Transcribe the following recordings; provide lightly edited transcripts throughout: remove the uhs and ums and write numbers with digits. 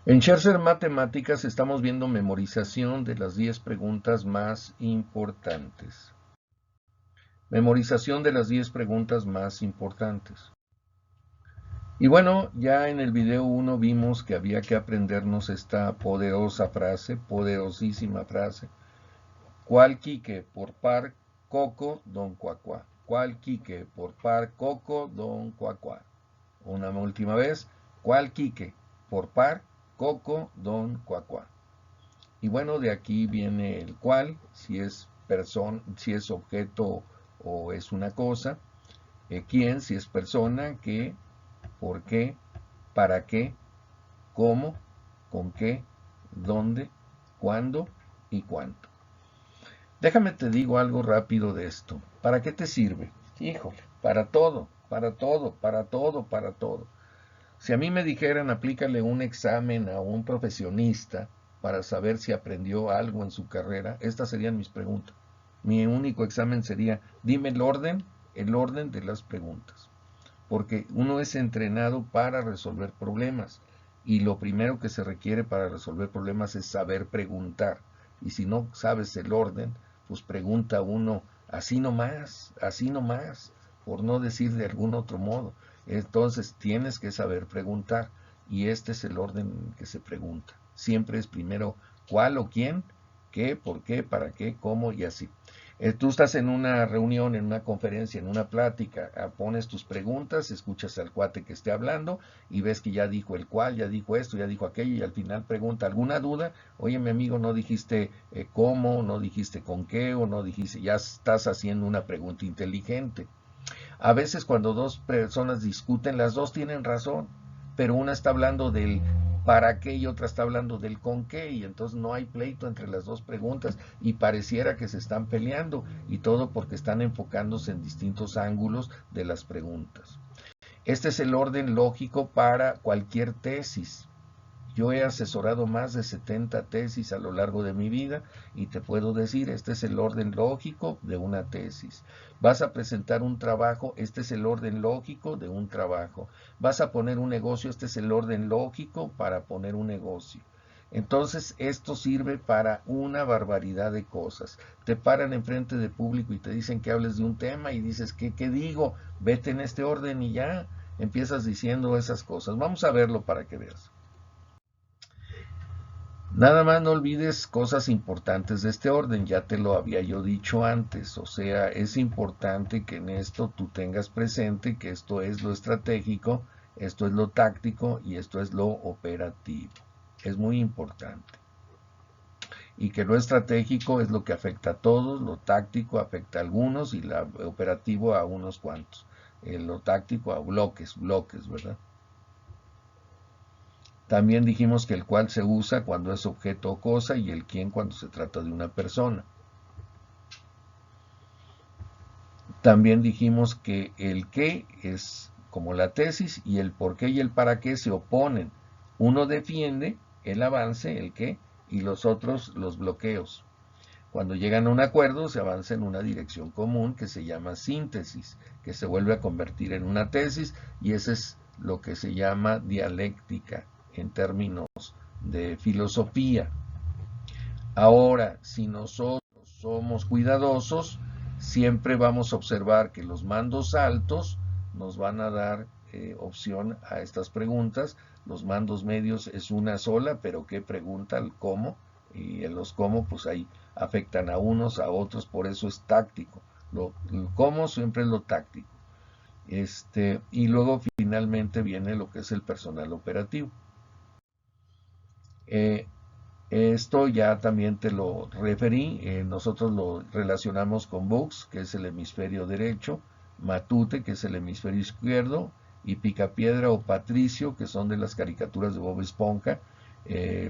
En Scherzer Matemáticas estamos viendo memorización de las 10 preguntas más importantes. Memorización de las 10 preguntas más importantes. Y bueno, ya en el video 1 vimos que había que aprendernos esta poderosa frase, poderosísima frase. ¿Cuál quique por par coco don cuacuá? ¿Cuál quique por par coco don cuacuá? Una última vez. ¿Cuál quique por par coco don cuacuá? Y bueno, de aquí viene el cual, si es persona, si es objeto o es una cosa, quién, si es persona, qué, por qué, para qué, cómo, con qué, dónde, cuándo y cuánto. Déjame te digo algo rápido de esto. ¿Para qué te sirve? Híjole, para todo, para todo, para todo, para todo. Si a mí me dijeran aplícale un examen a un profesionista para saber si aprendió algo en su carrera, estas serían mis preguntas. Mi único examen sería, dime el orden de las preguntas. Porque uno es entrenado para resolver problemas y lo primero que se requiere para resolver problemas es saber preguntar. Y si no sabes el orden, pues pregunta uno así nomás, por no decir de algún otro modo. Entonces tienes que saber preguntar y este es el orden en que se pregunta. Siempre es primero cuál o quién, qué, por qué, para qué, cómo y así. Tú estás en una reunión, en una conferencia, en una plática, pones tus preguntas, escuchas al cuate que esté hablando y ves que ya dijo el cual, ya dijo esto, ya dijo aquello y al final pregunta alguna duda. Oye, mi amigo, no dijiste cómo, no dijiste con qué o no dijiste, ya estás haciendo una pregunta inteligente. A veces cuando dos personas discuten, las dos tienen razón, pero una está hablando del para qué y otra está hablando del con qué, y entonces no hay pleito entre las dos preguntas y pareciera que se están peleando, y todo porque están enfocándose en distintos ángulos de las preguntas. Este es el orden lógico para cualquier tesis. Yo he asesorado más de 70 tesis a lo largo de mi vida y te puedo decir, este es el orden lógico de una tesis. Vas a presentar un trabajo, este es el orden lógico de un trabajo. Vas a poner un negocio, este es el orden lógico para poner un negocio. Entonces, esto sirve para una barbaridad de cosas. Te paran enfrente de público y te dicen que hables de un tema y dices, ¿qué digo? Vete en este orden y ya empiezas diciendo esas cosas. Vamos a verlo para que veas. Nada más no olvides cosas importantes de este orden, ya te lo había yo dicho antes, o sea, es importante que en esto tú tengas presente que esto es lo estratégico, esto es lo táctico y esto es lo operativo. Es muy importante. Y que lo estratégico es lo que afecta a todos, lo táctico afecta a algunos y lo operativo a unos cuantos. Lo táctico a bloques, ¿verdad? También dijimos que el cual se usa cuando es objeto o cosa y el quién cuando se trata de una persona. También dijimos que el qué es como la tesis y el por qué y el para qué se oponen. Uno defiende el avance, el qué, y los otros los bloqueos. Cuando llegan a un acuerdo se avanza en una dirección común que se llama síntesis, que se vuelve a convertir en una tesis y eso es lo que se llama dialéctica en términos de filosofía. Ahora, si nosotros somos cuidadosos, siempre vamos a observar que los mandos altos nos van a dar opción a estas preguntas. Los mandos medios es una sola, pero ¿qué pregunta? El cómo. Y en los cómo, pues ahí afectan a unos, a otros, por eso es táctico. El cómo siempre es lo táctico. Y luego finalmente viene lo que es el personal operativo. Eh, Esto ya también te lo referí, nosotros lo relacionamos con Bux, que es el hemisferio derecho, Matute, que es el hemisferio izquierdo, y Picapiedra o Patricio, que son de las caricaturas de Bob Esponja,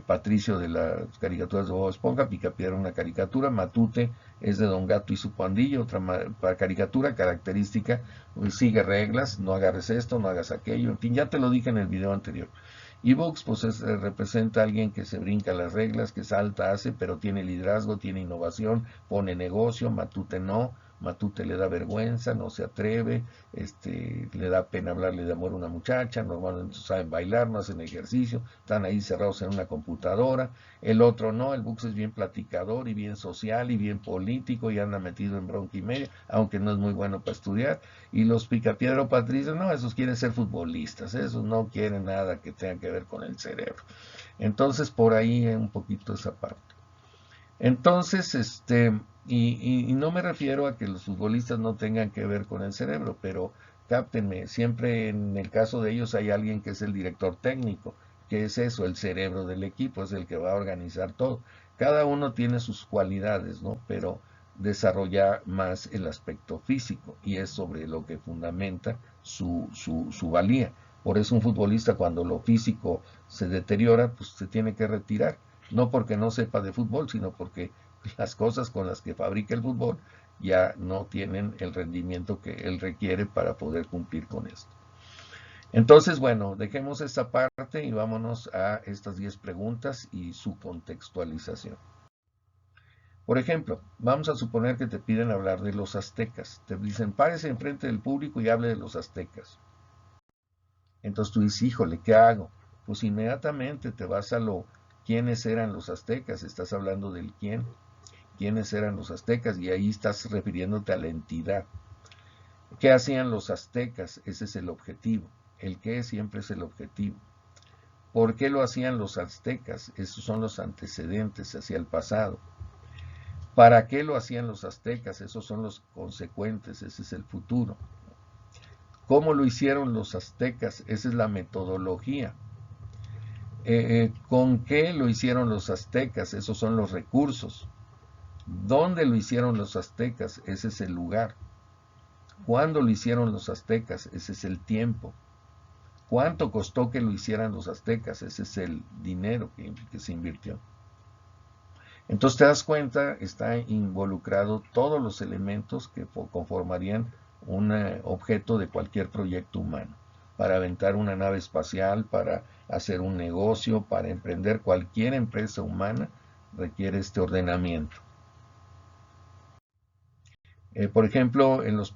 Patricio de las caricaturas de Bob Esponja, Picapiedra una caricatura, Matute es de Don Gato y su pandilla, otra caricatura característica, sigue reglas, no agarres esto, no hagas aquello, en fin, ya te lo dije en el video anterior. Y Vox pues representa a alguien que se brinca las reglas, que salta, hace, pero tiene liderazgo, tiene innovación, pone negocio, Matute no, Matute le da vergüenza, no se atreve, le da pena hablarle de amor a una muchacha, normalmente saben bailar, no hacen ejercicio, están ahí cerrados en una computadora. El otro no, el Bux es bien platicador y bien social y bien político y anda metido en bronca y media, aunque no es muy bueno para estudiar. Y los Picapiedra o Patricio, no, esos quieren ser futbolistas, esos no quieren nada que tenga que ver con el cerebro. Entonces, por ahí un poquito esa parte. Entonces, y no me refiero a que los futbolistas no tengan que ver con el cerebro, pero cáptenme, siempre en el caso de ellos hay alguien que es el director técnico, que es eso, el cerebro del equipo, es el que va a organizar todo. Cada uno tiene sus cualidades, ¿no? Pero desarrolla más el aspecto físico y es sobre lo que fundamenta su valía. Por eso un futbolista cuando lo físico se deteriora, pues se tiene que retirar. No porque no sepa de fútbol, sino porque las cosas con las que fabrica el fútbol ya no tienen el rendimiento que él requiere para poder cumplir con esto. Entonces, bueno, dejemos esta parte y vámonos a estas 10 preguntas y su contextualización. Por ejemplo, vamos a suponer que te piden hablar de los aztecas. Te dicen, párese enfrente del público y hable de los aztecas. Entonces tú dices, híjole, ¿qué hago? Pues inmediatamente te vas a lo, ¿quiénes eran los aztecas? Estás hablando del quién, quiénes eran los aztecas y ahí estás refiriéndote a la entidad. ¿Qué hacían los aztecas? Ese es el objetivo. El qué siempre es el objetivo. ¿Por qué lo hacían los aztecas? Esos son los antecedentes hacia el pasado. ¿Para qué lo hacían los aztecas? Esos son los consecuentes, ese es el futuro. ¿Cómo lo hicieron los aztecas? Esa es la metodología. ¿Con qué lo hicieron los aztecas? Esos son los recursos. ¿Dónde lo hicieron los aztecas? Ese es el lugar. ¿Cuándo lo hicieron los aztecas? Ese es el tiempo. ¿Cuánto costó que lo hicieran los aztecas? Ese es el dinero que se invirtió. Entonces te das cuenta, está involucrado todos los elementos que conformarían un objeto de cualquier proyecto humano. Para aventar una nave espacial, para hacer un negocio, para emprender cualquier empresa humana, requiere este ordenamiento. Por ejemplo, en los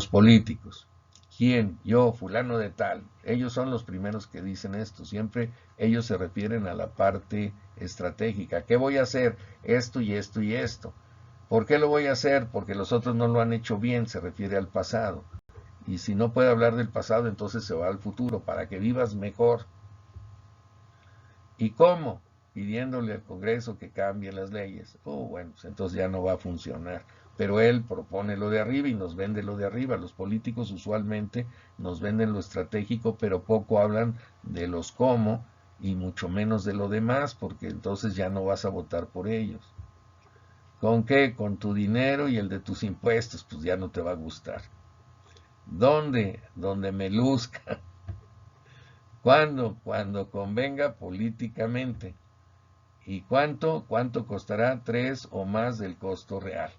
políticos. ¿Quién? Yo, fulano de tal. Ellos son los primeros que dicen esto. Siempre ellos se refieren a la parte estratégica. ¿Qué voy a hacer? Esto y esto y esto. ¿Por qué lo voy a hacer? Porque los otros no lo han hecho bien, se refiere al pasado. Y si no puede hablar del pasado, entonces se va al futuro, para que vivas mejor. ¿Y cómo? Pidiéndole al Congreso que cambie las leyes. Bueno, pues entonces ya no va a funcionar. Pero él propone lo de arriba y nos vende lo de arriba. Los políticos usualmente nos venden lo estratégico, pero poco hablan de los cómo y mucho menos de lo demás, porque entonces ya no vas a votar por ellos. ¿Con qué? Con tu dinero y el de tus impuestos, pues ya no te va a gustar. ¿Dónde? Donde me luzca. ¿Cuándo? Cuando convenga políticamente. ¿Y cuánto? ¿Cuánto costará? 3 o más del costo real.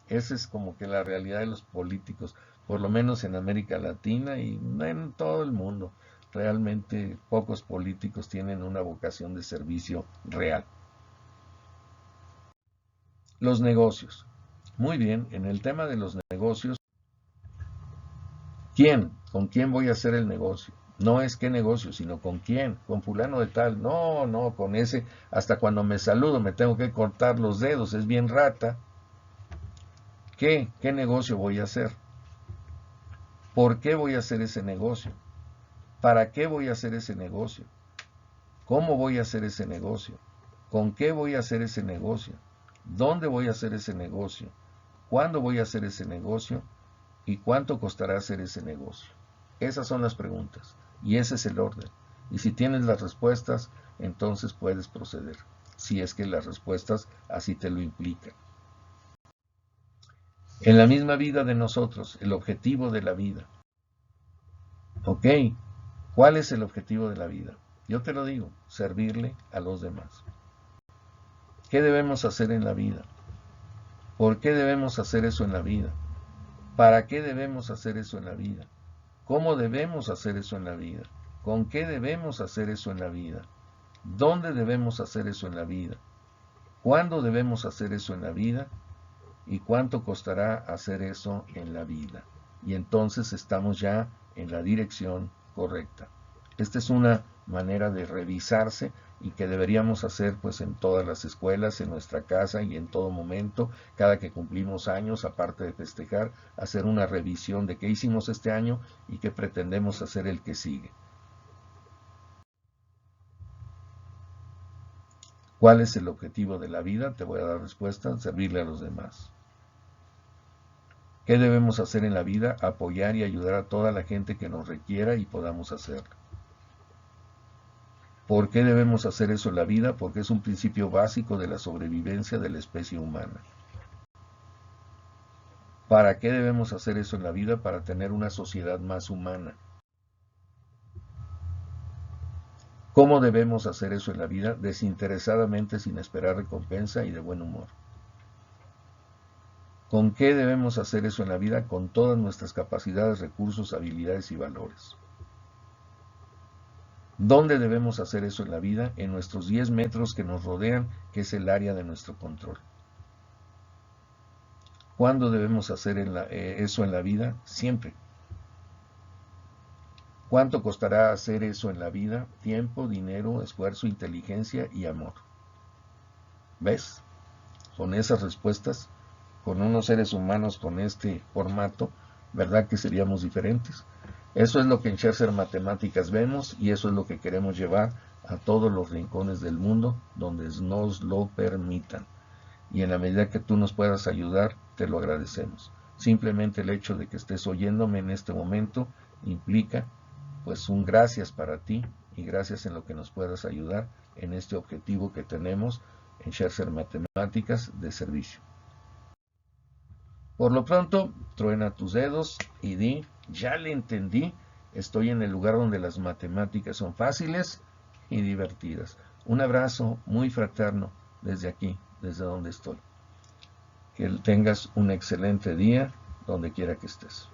Esa es como que la realidad de los políticos, por lo menos en América Latina y en todo el mundo. Realmente pocos políticos tienen una vocación de servicio real. Los negocios. Muy bien, en el tema de los negocios, ¿quién? ¿Con quién voy a hacer el negocio? No es qué negocio, sino con quién, con fulano de tal. No, no, con ese, hasta cuando me saludo me tengo que cortar los dedos, es bien rata. ¿Qué? ¿Qué negocio voy a hacer? ¿Por qué voy a hacer ese negocio? ¿Para qué voy a hacer ese negocio? ¿Cómo voy a hacer ese negocio? ¿Con qué voy a hacer ese negocio? ¿Dónde voy a hacer ese negocio? ¿Cuándo voy a hacer ese negocio? ¿Y cuánto costará hacer ese negocio? Esas son las preguntas y ese es el orden. Y si tienes las respuestas, entonces puedes proceder, si es que las respuestas así te lo implican. En la misma vida de nosotros, el objetivo de la vida. ¿Ok? ¿Cuál es el objetivo de la vida? Yo te lo digo, servirle a los demás. ¿Qué debemos hacer en la vida? ¿Por qué debemos hacer eso en la vida? ¿Para qué debemos hacer eso en la vida? ¿Cómo debemos hacer eso en la vida? ¿Con qué debemos hacer eso en la vida? ¿Dónde debemos hacer eso en la vida? ¿Cuándo debemos hacer eso en la vida? ¿Y cuánto costará hacer eso en la vida? Y entonces estamos ya en la dirección correcta. Esta es una manera de revisarse y que deberíamos hacer pues en todas las escuelas, en nuestra casa y en todo momento, cada que cumplimos años, aparte de festejar, hacer una revisión de qué hicimos este año y qué pretendemos hacer el que sigue. ¿Cuál es el objetivo de la vida? Te voy a dar respuesta: servirle a los demás. ¿Qué debemos hacer en la vida? Apoyar y ayudar a toda la gente que nos requiera y podamos hacerlo. ¿Por qué debemos hacer eso en la vida? Porque es un principio básico de la sobrevivencia de la especie humana. ¿Para qué debemos hacer eso en la vida? Para tener una sociedad más humana. ¿Cómo debemos hacer eso en la vida? Desinteresadamente, sin esperar recompensa y de buen humor. ¿Con qué debemos hacer eso en la vida? Con todas nuestras capacidades, recursos, habilidades y valores. ¿Dónde debemos hacer eso en la vida? En nuestros 10 metros que nos rodean, que es el área de nuestro control. ¿Cuándo debemos hacer eso en la vida? Siempre. ¿Cuánto costará hacer eso en la vida? Tiempo, dinero, esfuerzo, inteligencia y amor. ¿Ves? Con esas respuestas, con unos seres humanos con este formato, ¿verdad que seríamos diferentes? Eso es lo que en Scherzer Matemáticas vemos y eso es lo que queremos llevar a todos los rincones del mundo donde nos lo permitan. Y en la medida que tú nos puedas ayudar, te lo agradecemos. Simplemente el hecho de que estés oyéndome en este momento implica pues un gracias para ti y gracias en lo que nos puedas ayudar en este objetivo que tenemos en Scherzer Matemáticas de servicio. Por lo pronto, truena tus dedos y di: ya le entendí, estoy en el lugar donde las matemáticas son fáciles y divertidas. Un abrazo muy fraterno desde aquí, desde donde estoy. Que tengas un excelente día, donde quiera que estés.